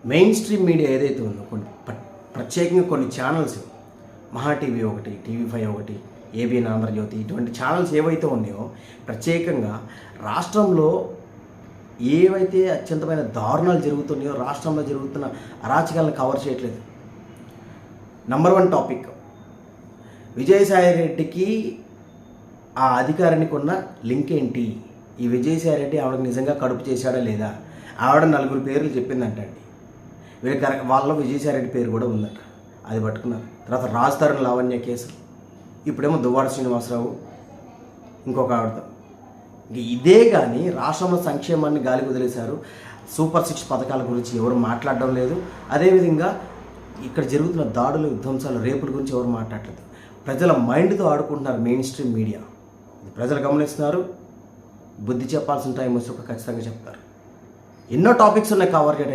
Main stream media ఏదైతే ఉందో ప్రత్యేకంగా కొన్ని ఛానల్స్, మహా టీవీ ఒకటి, TV5 ఒకటి, ఏబిఎన్ ఆంధ్రజ్యోతి, ఇటువంటి ఛానల్స్ ఏవైతే ఉన్నాయో ప్రత్యేకంగా రాష్ట్రంలో ఏవైతే అత్యంతమైన దారుణాలు జరుగుతున్నాయో, రాష్ట్రంలో జరుగుతున్న అరాచకాలను కవర్ చేయట్లేదు. నంబర్ 1 టాపిక్, విజయసాయి రెడ్డికి ఆ అధికారానికి ఉన్న లింక్ ఏంటి? ఈ విజయసాయి రెడ్డి ఆవిడకి నిజంగా కడుపు చేశాడా లేదా? ఆవిడ 4 పేర్లు చెప్పిందంటండి. వాళ్ళలో విజయసాయి రెడ్డి పేరు కూడా ఉందట, అది పట్టుకున్నారు. తర్వాత రాజ్ తరుణ్ లావణ్య కేసు, ఇప్పుడేమో దువ్వాడ శ్రీనివాసరావు ఇంకొక ఆవిడతో. ఇదే కానీ రాష్ట్రంలో సంక్షేమాన్ని గాలి వదిలేశారు. సూపర్ 6 పథకాల గురించి ఎవరు మాట్లాడడం లేదు. అదేవిధంగా ఇక్కడ జరుగుతున్న దాడులు, విధ్వంసాలు, రేపుల గురించి ఎవరు మాట్లాడలేదు. ప్రజల మైండ్తో ఆడుకుంటున్నారు మెయిన్ స్ట్రీమ్ మీడియా. ప్రజలు గమనిస్తున్నారు. బుద్ధి చెప్పాల్సిన టైం వచ్చి ఖచ్చితంగా చెప్తారు. ఎన్నో టాపిక్స్ ఉన్నాయి కవర్ చేయడానికి.